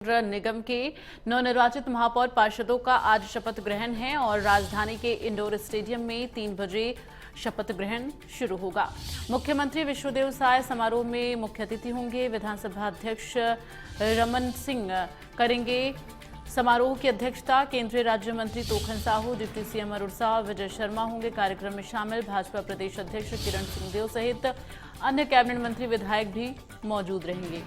नगर निगम के नवनिर्वाचित महापौर पार्षदों का आज शपथ ग्रहण है और राजधानी के इंडोर स्टेडियम में 3 बजे शपथ ग्रहण शुरू होगा। मुख्यमंत्री विष्णुदेव साय समारोह में मुख्य अतिथि होंगे। विधानसभा अध्यक्ष रमन सिंह करेंगे समारोह की अध्यक्षता। केंद्रीय राज्य मंत्री तोखन साहू, डिप्टी सीएम अरुण साव, विजय शर्मा होंगे कार्यक्रम में शामिल। भाजपा प्रदेश अध्यक्ष किरण सिंहदेव सहित अन्य कैबिनेट मंत्री, विधायक भी मौजूद रहेंगे।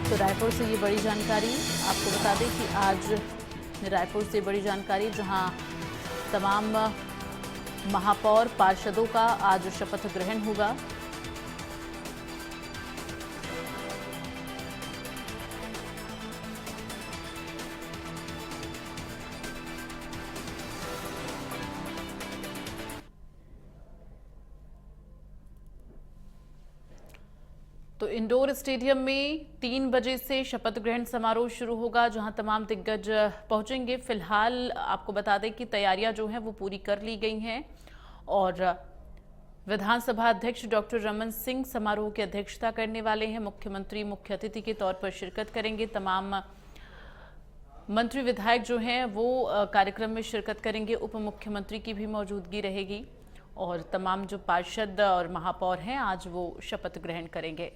तो रायपुर से ये बड़ी जानकारी आपको बता दें कि आज रायपुर से बड़ी जानकारी, जहां तमाम महापौर पार्षदों का आज शपथ ग्रहण होगा। तो इंडोर स्टेडियम में 3 बजे से शपथ ग्रहण समारोह शुरू होगा, जहां तमाम दिग्गज पहुंचेंगे। फिलहाल आपको बता दें कि तैयारियां जो हैं वो पूरी कर ली गई हैं और विधानसभा अध्यक्ष डॉक्टर रमन सिंह समारोह की अध्यक्षता करने वाले हैं। मुख्यमंत्री मुख्य अतिथि के तौर पर शिरकत करेंगे। तमाम मंत्री विधायक जो हैं वो कार्यक्रम में शिरकत करेंगे। उप मुख्यमंत्री की भी मौजूदगी रहेगी और तमाम जो पार्षद और महापौर हैं आज वो शपथ ग्रहण करेंगे।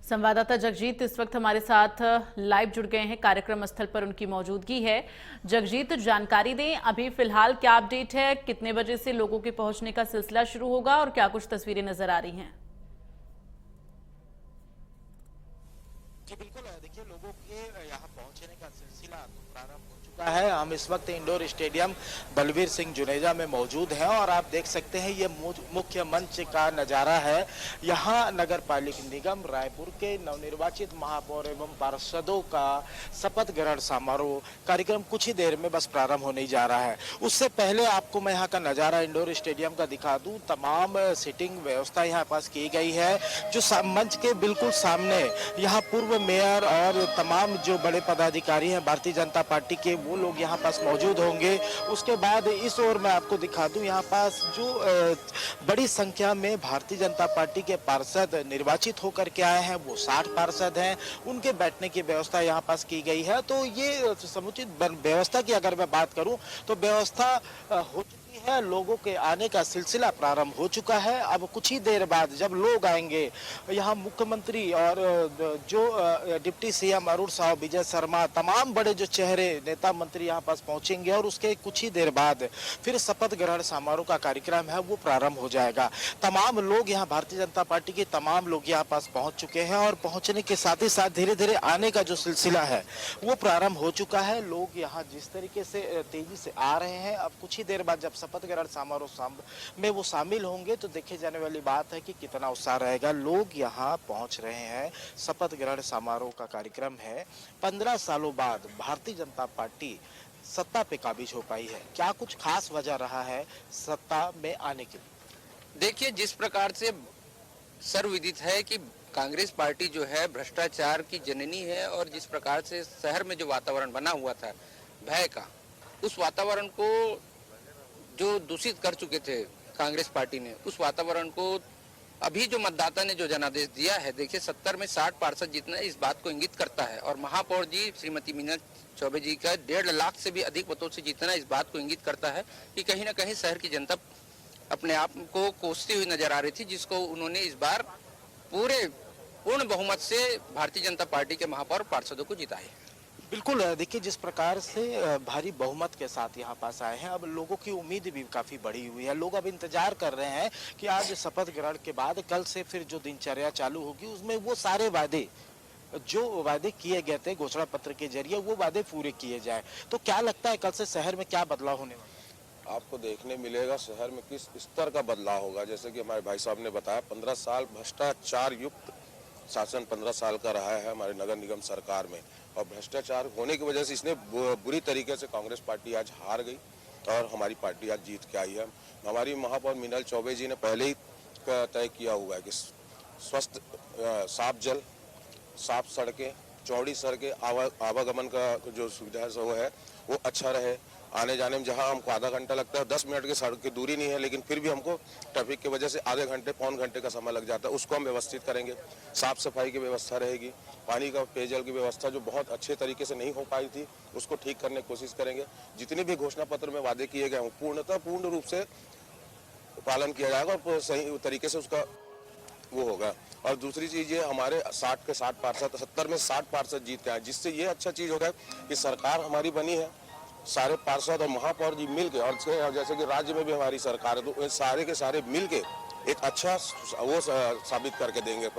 संवाददाता जगजीत इस वक्त हमारे साथ लाइव जुड़ गए हैं, कार्यक्रम स्थल पर उनकी मौजूदगी है। जगजीत, जानकारी दें, अभी फिलहाल क्या अपडेट है, कितने बजे से लोगों के पहुंचने का सिलसिला शुरू होगा और क्या कुछ तस्वीरें नजर आ रही हैं? जी बिल्कुल, देखिए लोगों के यहाँ पहुंचने का सिलसिला प्रारंभ हो चुका है। हम इस वक्त इंडोर स्टेडियम बलवीर सिंह जुनेजा में मौजूद हैं और आप देख सकते हैं ये मुख्य मंच का नजारा है। यहाँ नगर पालिका निगम रायपुर के नवनिर्वाचित महापौर एवं पार्षदों का शपथ ग्रहण समारोह कार्यक्रम कुछ ही देर में बस प्रारंभ होने जा रहा है। उससे पहले आपको मैं यहाँ का नजारा इंडोर स्टेडियम का दिखा दूं। तमाम सीटिंग व्यवस्था यहाँ पास की गई है। जो मंच के बिल्कुल सामने यहाँ पूर्व मेयर और तमाम जो बड़े पदाधिकारी हैं भारतीय जनता पार्टी के, वो लोग यहाँ पास मौजूद होंगे। उसके बाद इस ओर मैं आपको दिखा दूं, यहाँ पास जो बड़ी संख्या में भारतीय जनता पार्टी के पार्षद निर्वाचित होकर के आए हैं, वो 60 पार्षद हैं। उनके बैठने की व्यवस्था यहाँ पास की गई है। तो ये समुचित व्यवस्था की अगर मैं बात करूं तो व्यवस्था हो चुकी है। लोगों के आने का सिलसिला प्रारंभ हो चुका है। अब कुछ ही देर बाद जब लोग आएंगे, यहाँ मुख्यमंत्री और जो डिप्टी सीएम अरुण साव, विजय शर्मा, तमाम बड़े जो चेहरे नेता मंत्री यहाँ पास पहुंचेंगे और उसके कुछ ही देर बाद फिर शपथ ग्रहण समारोह का कार्यक्रम है वो प्रारंभ हो जाएगा। तमाम लोग यहाँ भारतीय जनता पार्टी के तमाम लोग यहाँ पास पहुंच चुके हैं और पहुंचने के साथ ही साथ धीरे धीरे आने का जो सिलसिला है वो प्रारंभ हो चुका है। लोग यहाँ जिस तरीके से तेजी से आ रहे हैं, अब कुछ ही देर बाद जब शपथ ग्रहण समारोह में वो शामिल होंगे तो देखे जाने वाली बात है कि कितना उत्साह रहेगा। लोग यहाँ पहुंच रहे हैं। शपथ ग्रहण समारोह का कार्यक्रम है। 15 सालों बाद भारतीय जनता पार्टी सत्ता पे काबिज हो पाई है। क्या कुछ खास वजह रहा है सत्ता में आने के लिए? देखिए, जिस प्रकार से सर्वविदित है कि कांग्रेस पार्टी जो है भ्रष्टाचार की जननी है और जिस प्रकार से शहर में जो वातावरण बना हुआ था भय का, उस वातावरण को जो दूषित कर चुके थे कांग्रेस पार्टी ने, उस वातावरण को अभी जो मतदाता ने जो जनादेश दिया है, देखिए 70 में 60 पार्षद जितना इस बात को इंगित करता है और महापौर जी श्रीमती मीना चौबे जी का 1.5 लाख से भी अधिक मतों से जीतना इस बात को इंगित करता है कि कहीं ना कहीं शहर की जनता अपने आप को कोसती हुई नजर आ रही थी, जिसको उन्होंने इस बार पूर्ण बहुमत से भारतीय जनता पार्टी के महापौर पार्षदों को जिताया है। बिल्कुल, देखिए जिस प्रकार से भारी बहुमत के साथ यहाँ पास आए हैं, अब लोगों की उम्मीद भी काफी बढ़ी हुई है। लोग अब इंतजार कर रहे हैं कि आज शपथ ग्रहण के बाद कल से फिर जो दिनचर्या चालू होगी उसमें वो सारे वादे जो वादे किए गए थे घोषणा पत्र के जरिए वो वादे पूरे किए जाए। तो क्या लगता है कल से शहर में क्या बदलाव होने वाला है? आपको देखने मिलेगा शहर में किस स्तर का बदलाव होगा। जैसे कि हमारे भाई साहब ने बताया, 15 साल भ्रष्टाचार युक्त शासन 15 साल का रहा है हमारे नगर निगम सरकार में और भ्रष्टाचार होने की वजह से इसने बुरी तरीके से कांग्रेस पार्टी आज हार गई और हमारी पार्टी आज जीत के आई है। हमारी महापौर मीना चौबे जी ने पहले ही तय किया हुआ है कि स्वस्थ साफ जल, साफ सड़कें, चौड़ी सड़कें, आवागमन का जो सुविधा है वो अच्छा रहे। आने जाने में जहां हमको आधा घंटा लगता है, 10 मिनट की सड़क की दूरी नहीं है, लेकिन फिर भी हमको ट्रैफिक की वजह से आधे घंटे पौन घंटे का समय लग जाता है। उसको हम व्यवस्थित करेंगे, साफ सफाई की व्यवस्था रहेगी, पानी का पेयजल की व्यवस्था जो बहुत अच्छे तरीके से नहीं हो पाई थी उसको ठीक करने की कोशिश करेंगे। जितने भी घोषणा पत्र में वादे किए गए हैं पूर्ण रूप से पालन किया जाएगा और सही तरीके से उसका वो होगा। और दूसरी चीज ये हमारे 60 के 60 पार्षद 70 में 60 पार्षद जीत के आए, जिससे ये अच्छा चीज होगा कि सरकार हमारी बनी है, सारे पार्षद और महापौर जी मिल के, और जैसे कि राज्य में भी हमारी सरकार है, तो सारे के सारे मिल के एक अच्छा वो साबित करके देंगे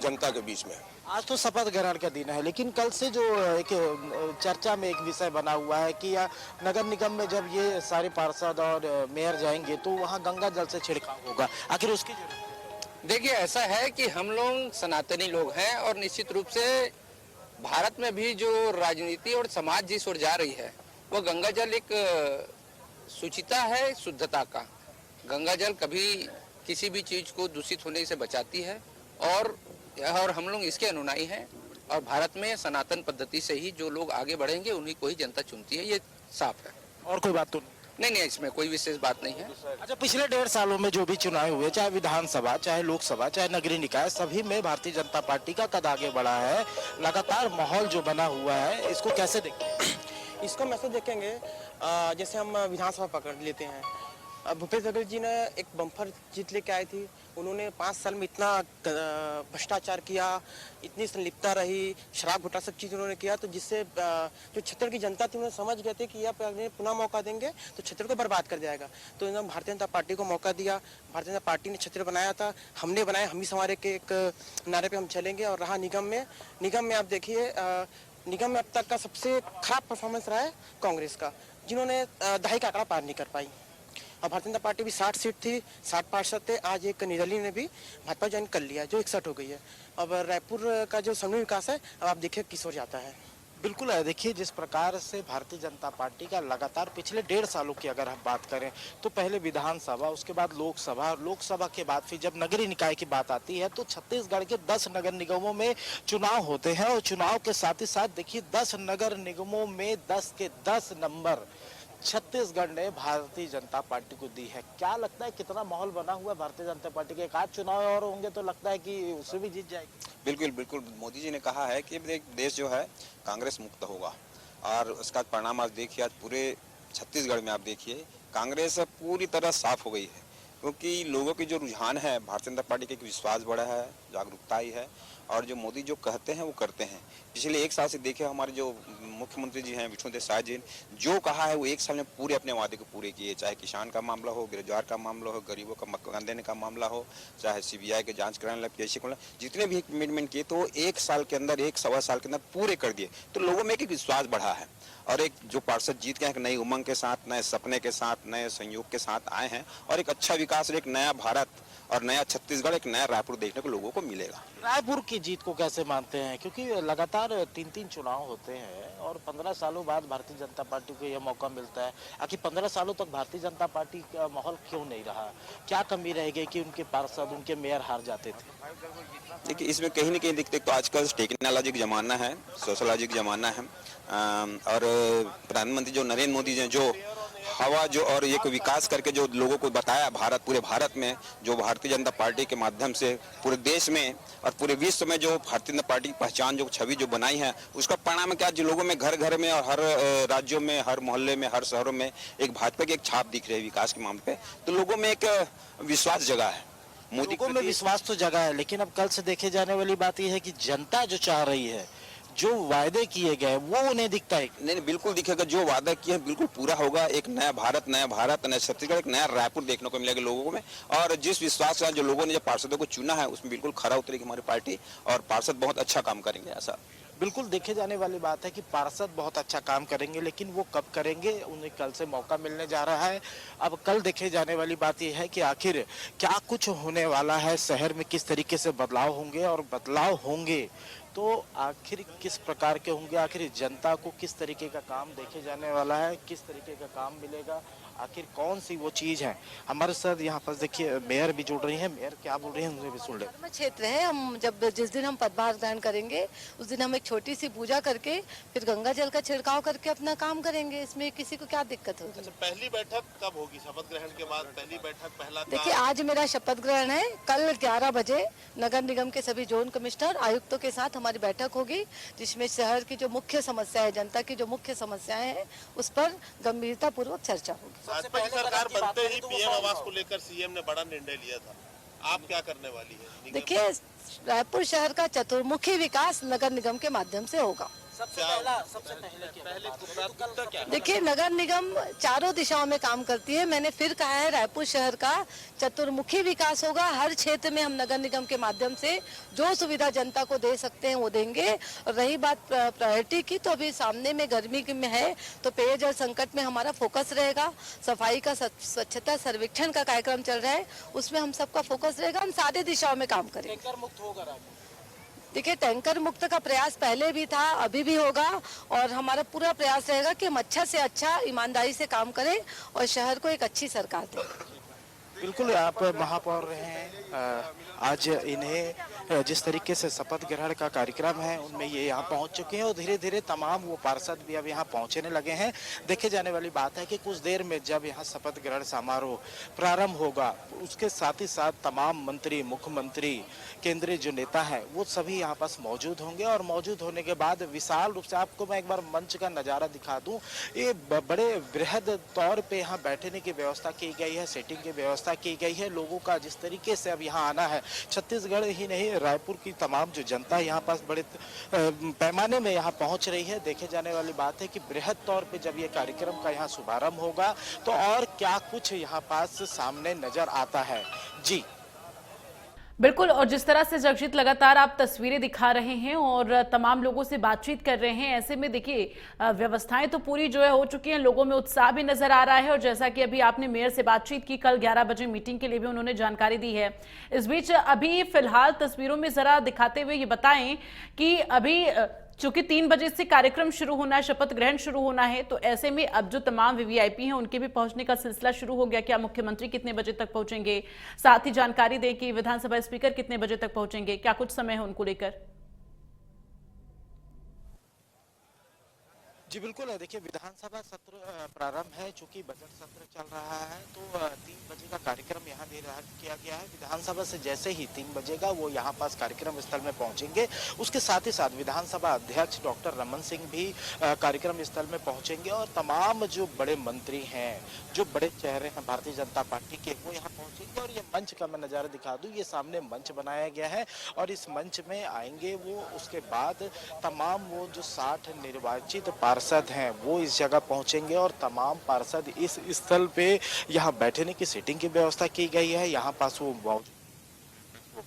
जनता के बीच में। आज तो शपथ ग्रहण का दिन है, लेकिन कल से जो एक चर्चा में एक विषय बना हुआ है कि नगर निगम में जब ये सारे पार्षद और मेयर जाएंगे तो वहाँ गंगा जल से छिड़काव होगा, आखिर उसकी जरूरत? देखिए, ऐसा है कि हम लोग सनातनी लोग हैं और निश्चित रूप से भारत में भी जो राजनीति और समाज जिस ओर जा रही है वो गंगा जल एक शुचिता है, शुद्धता का। गंगा जल कभी किसी भी चीज को दूषित होने से बचाती है और हम लोग इसके अनुयायी हैं और भारत में सनातन पद्धति से ही जो लोग आगे बढ़ेंगे उन्हीं को ही जनता चुनती है, ये साफ है। और कोई बात तो नहीं, इसमें कोई विशेष बात नहीं है। अच्छा, पिछले 1.5 सालों में जो भी चुनाव हुए, चाहे विधानसभा, चाहे लोकसभा, चाहे नगरीय निकाय, सभी में भारतीय जनता पार्टी का कद आगे बढ़ा है। लगातार माहौल जो बना हुआ है, इसको कैसे देखते? इसको हम ऐसे देखेंगे, जैसे हम विधानसभा पकड़ लेते हैं। भूपेश बघेल जी ने एक बम्पर जीत लेके आई थी, उन्होंने 5 साल में इतना भ्रष्टाचार किया, इतनी संलिप्तता रही, शराब घोटाला सब चीज़ उन्होंने किया, तो जिससे जो छत्तीसगढ़ की जनता थी उन्होंने समझ गए थे कि यह पुनः मौका देंगे तो छत्तीसगढ़ को बर्बाद कर जाएगा। तो इन्होंने भारतीय जनता पार्टी को मौका दिया, भारतीय जनता पार्टी ने छत्तीसगढ़ बनाया था, हमने बनाया, हम ही संवारे के एक नारे पर हम चलेंगे। और रहा निगम में आप देखिए, निगम में अब तक का सबसे खराब परफॉर्मेंस रहा है कांग्रेस का, जिन्होंने दहाई का आंकड़ा पार नहीं कर पाई। और भारतीय जनता पार्टी भी 60 सीट थी, 60 पार्षद थे, आज एक निर्दलीय ने भी भाजपा ज्वाइन कर लिया, जो 61 हो गई है। अब रायपुर का जो समन्वय विकास है, अब आप देखिए किस ओर जाता है। बिल्कुल है। देखिए, जिस प्रकार से भारतीय जनता पार्टी का लगातार पिछले 1.5 सालों की अगर हम बात करें तो पहले विधानसभा, उसके बाद लोकसभा, लोकसभा के बाद फिर जब नगरीय निकाय की बात आती है तो छत्तीसगढ़ के 10 नगर निगमों में चुनाव होते हैं और चुनाव के साथ ही साथ देखिए 10 नगर निगमों में 10 के 10 नंबर छत्तीसगढ़ ने भारतीय जनता पार्टी को दी है। क्या लगता है कितना माहौल बना हुआ है भारतीय जनता पार्टी के? एक आध चुनाव और होंगे तो लगता है कि उससे भी जीत जाएगी। बिल्कुल मोदी जी ने कहा है कि देश जो है कांग्रेस मुक्त होगा और उसका परिणाम आज देखिए, आज पूरे छत्तीसगढ़ में आप देखिए कांग्रेस पूरी तरह साफ हो गई है, क्योंकि लोगों की जो रुझान है भारतीय जनता पार्टी के विश्वास बढ़ा है, जागरूकता आई है और जो मोदी जो कहते हैं वो करते हैं। पिछले 1 साल से देखिए हमारे जो मुख्यमंत्री जी हैं विष्णुदेव साय जी, जो कहा है वो 1 साल में पूरे अपने वादे को पूरे किए, चाहे किसान का मामला हो, बेरोजगार का मामला हो, गरीबों का मकान देने का मामला हो, चाहे सीबीआई के जांच कराने लगे, पीएससी को जितने भी कमिटमेंट किए तो 1 साल के अंदर, 1 सवा साल के अंदर पूरे कर दिए। तो लोगों में एक विश्वास बढ़ा है और एक जो पार्षद जीत के एक नई उमंग के साथ, नए सपने के साथ, नए संयोग के साथ आए हैं और एक अच्छा विकास और एक नया भारत और नया छत्तीसगढ़, एक नया रायपुर देखने को लोगों को मिलेगा। रायपुर की जीत को कैसे मानते हैं? क्योंकि लगातार 3-3 चुनाव होते हैं और 15 सालों बाद भारतीय जनता पार्टी को यह मौका मिलता है। आखिर 15 सालों तक भारतीय जनता पार्टी का माहौल क्यों नहीं रहा? क्या कमी रह गई कि उनके पार्षद, उनके मेयर हार जाते थे? देखिए, इसमें कहीं न कहीं दिखते तो आजकल टेक्नोलॉजी का ज़माना है, सोशलॉजी का ज़माना है और प्रधानमंत्री जो नरेंद्र मोदी जी जो हवा जो और एक विकास करके जो लोगों को बताया पूरे भारत में, जो भारतीय जनता पार्टी के माध्यम से पूरे देश में और पूरे विश्व में जो भारतीय जनता पार्टी की पहचान, जो छवि जो बनाई है, उसका परिणाम क्या, जो लोगों में घर घर में और हर राज्यों में, हर मोहल्ले में, हर शहरों में एक भाजपा की एक छाप दिख रही है विकास के मामले पे। तो लोगों में एक विश्वास जगा है, मोदी लोगों में विश्वास तो जगा है, लेकिन अब कल से देखे जाने वाली बात यह है कि जनता जो चाह रही है, जो वायदे किए गए वो उन्हें दिखता है। नहीं, बिल्कुल दिखेगा, जो वादा किए बिल्कुल पूरा होगा। एक नया भारत, नया छत्तीसगढ़, एक नया रायपुर देखने को मिलेगा लोगों में और जिस विश्वास से जो लोगों ने जो पार्षदों को चुना है उसमें बिल्कुल खरा उतरेगी हमारी पार्टी और पार्षद बहुत अच्छा काम करेंगे। ऐसा बिल्कुल देखे जाने वाली बात है कि पार्षद बहुत अच्छा काम करेंगे, लेकिन वो कब करेंगे, उन्हें कल से मौका मिलने जा रहा है। अब कल देखे जाने वाली बात यह है कि आखिर क्या कुछ होने वाला है, शहर में किस तरीके से बदलाव होंगे और बदलाव होंगे तो आखिर किस प्रकार के होंगे, आखिर जनता को किस तरीके का काम देखे जाने वाला है, किस तरीके का काम मिलेगा आखिर कौन सी वो चीज है। हमारे साथ यहाँ पर देखिए मेयर भी जुड़ रही है। मेयर क्या बोल रही है उनसे भी सुन ले। धर्म क्षेत्र है। हम जिस दिन हम पदभार ग्रहण करेंगे उस दिन हम एक छोटी सी पूजा करके फिर गंगा जल का छिड़काव करके अपना काम करेंगे। इसमें किसी को क्या दिक्कत होगी। अच्छा, पहली बैठक कब होगी? शपथ ग्रहण के बाद पहली बैठक, पहला देखिए आज मेरा शपथ ग्रहण है। कल 11 बजे नगर निगम के सभी जोन कमिश्नर आयुक्तों के साथ हमारी बैठक होगी, जिसमें शहर की जो मुख्य समस्या है, जनता की जो मुख्य समस्याएं हैं, उस पर गंभीरता पूर्वक चर्चा होगी। भाजपा की सरकार बनते ही पीएम आवास को लेकर सीएम ने बड़ा निर्णय लिया था। आप क्या करने वाली है? देखिए रायपुर शहर का चतुर्मुखी विकास नगर निगम के माध्यम से होगा। सबसे पहले प्राथमिकता क्या है? देखिए नगर निगम चारों दिशाओं में काम करती है। मैंने फिर कहा है रायपुर शहर का चतुर्मुखी विकास होगा। हर क्षेत्र में हम नगर निगम के माध्यम से जो सुविधा जनता को दे सकते हैं वो देंगे। और रही बात प्रायोरिटी की, तो अभी सामने में गर्मी में है तो पेयजल संकट में हमारा फोकस रहेगा। सफाई का स्वच्छता सर्वेक्षण का कार्यक्रम चल रहा है, उसमें हम सबका फोकस रहेगा। हम सारे दिशाओं में काम करेंगे। टैंकर मुक्त होगा। देखिए टैंकर मुक्त का प्रयास पहले भी था, अभी भी होगा और हमारा पूरा प्रयास रहेगा कि हम अच्छा से अच्छा ईमानदारी से काम करें और शहर को एक अच्छी सरकार दें। बिल्कुल आप महापौर रहे हैं। आज इन्हें जिस तरीके से शपथ ग्रहण का कार्यक्रम है उनमें ये यहाँ पहुँच चुके हैं और धीरे धीरे तमाम वो पार्षद भी अब यहाँ पहुँचने लगे हैं। देखे जाने वाली बात है कि कुछ देर में जब यहाँ शपथ ग्रहण समारोह प्रारंभ होगा उसके साथ ही साथ तमाम मंत्री, मुख्यमंत्री, केंद्रीय जो नेता हैं वो सभी यहाँ पास मौजूद होंगे। और मौजूद होने के बाद विशाल रूप से आपको मैं एक बार मंच का नज़ारा दिखा दूँ। ये बड़े बृहद तौर पर यहाँ बैठने की व्यवस्था की गई है, सीटिंग की व्यवस्था की गई है। लोगों का जिस तरीके से अब यहाँ आना है, छत्तीसगढ़ ही नहीं रायपुर की तमाम जो जनता यहाँ पास बड़े पैमाने में यहाँ पहुँच रही है। देखे जाने वाली बात है कि बृहद तौर पे जब ये कार्यक्रम का यहाँ शुभारंभ होगा तो और क्या कुछ यहाँ पास सामने नजर आता है। जी बिल्कुल, और जिस तरह से जगजीत लगातार आप तस्वीरें दिखा रहे हैं और तमाम लोगों से बातचीत कर रहे हैं, ऐसे में देखिए व्यवस्थाएं तो पूरी जो है हो चुकी हैं। लोगों में उत्साह भी नजर आ रहा है और जैसा कि अभी आपने मेयर से बातचीत की, कल 11 बजे मीटिंग के लिए भी उन्होंने जानकारी दी है। इस बीच अभी फिलहाल तस्वीरों में जरा दिखाते हुए ये बताएं कि अभी चूंकि 3 बजे से कार्यक्रम शुरू होना है, शपथ ग्रहण शुरू होना है, तो ऐसे में अब जो तमाम वीवीआईपी हैं उनके भी पहुंचने का सिलसिला शुरू हो गया। क्या मुख्यमंत्री कितने बजे तक पहुंचेंगे, साथ ही जानकारी दें कि विधानसभा स्पीकर कितने बजे तक पहुंचेंगे, क्या कुछ समय है उनको लेकर? जी बिल्कुल है। देखिए विधानसभा सत्र प्रारंभ है, चूंकि बजट सत्र चल रहा है तो 3 बजे का कार्यक्रम यहाँ निर्धारित किया गया है। विधानसभा से जैसे ही 3 बजेगा वो यहाँ पास कार्यक्रम स्थल में पहुँचेंगे। उसके साथ ही साथ विधानसभा अध्यक्ष डॉक्टर रमन सिंह भी कार्यक्रम स्थल में पहुँचेंगे और तमाम जो बड़े मंत्री हैं, जो बड़े चेहरे हैं भारतीय जनता पार्टी के, वो यहाँ पहुँचेंगे। और ये मंच का मैं नज़ारा दिखा दूँ, ये सामने मंच बनाया गया है और इस मंच में आएंगे वो। उसके बाद तमाम वो जो 60 निर्वाचित पार्षद हैं वो इस जगह पहुंचेंगे और तमाम पार्षद इस स्थल पे यहाँ बैठने की सीटिंग की व्यवस्था की गई है। यहाँ पास वो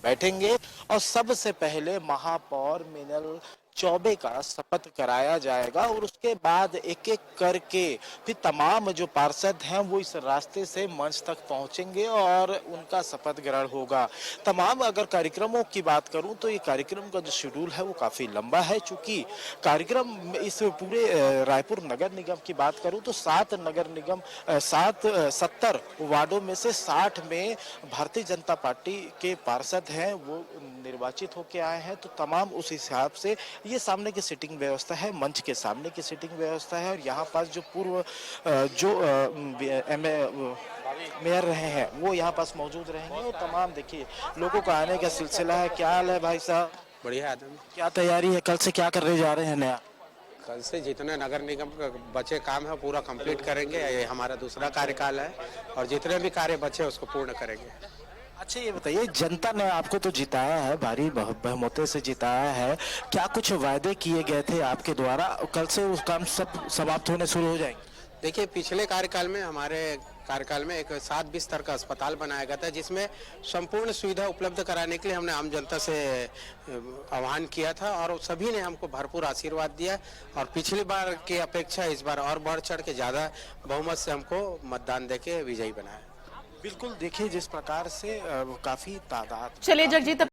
बैठेंगे और सबसे पहले महापौर मीनल चौबे का शपथ कराया जाएगा और उसके बाद एक एक करके फिर तमाम जो पार्षद हैं वो इस रास्ते से मंच तक पहुंचेंगे और उनका शपथ ग्रहण होगा। तमाम अगर कार्यक्रमों की बात करूं तो ये कार्यक्रम का जो शेड्यूल है वो काफ़ी लंबा है। चूंकि कार्यक्रम इस पूरे रायपुर नगर निगम की बात करूं तो 70 वार्डों में से 60 में भारतीय जनता पार्टी के पार्षद हैं वो निर्वाचित होकर आए हैं। तो तमाम उस हिसाब से ये सामने की सीटिंग व्यवस्था है, मंच के सामने की सीटिंग व्यवस्था है। और यहाँ पास जो पूर्व जो मेयर रहे हैं वो यहाँ पास मौजूद रहेंगे और तमाम देखिए लोगों का आने का सिलसिला है। क्या हाल है भाई साहब? बढ़िया आदमी। क्या तैयारी है? कल से क्या करने जा रहे हैं नया? कल से जितने नगर निगम का बचे काम है पूरा कंप्लीट करेंगे। ये हमारा दूसरा कार्यकाल है और जितने भी कार्य बचे उसको पूर्ण करेंगे। अच्छा ये बताइए, जनता ने आपको तो जिताया है, भारी बहुमतों से जिताया है, क्या कुछ वायदे किए गए थे आपके द्वारा, कल से उस काम सब समाप्त होने शुरू हो जाएंगे? देखिए पिछले कार्यकाल में हमारे कार्यकाल में एक 7 बिस्तर का अस्पताल बनाया गया था जिसमें संपूर्ण सुविधा उपलब्ध कराने के लिए हमने आम जनता से आह्वान किया था और सभी ने हमको भरपूर आशीर्वाद दिया और पिछली बार की अपेक्षा इस बार और बढ़ चढ़ के ज़्यादा बहुमत से हमको मतदान देके विजयी बनाया। बिल्कुल, देखिए जिस प्रकार से काफी तादाद। चलिए जगजीत।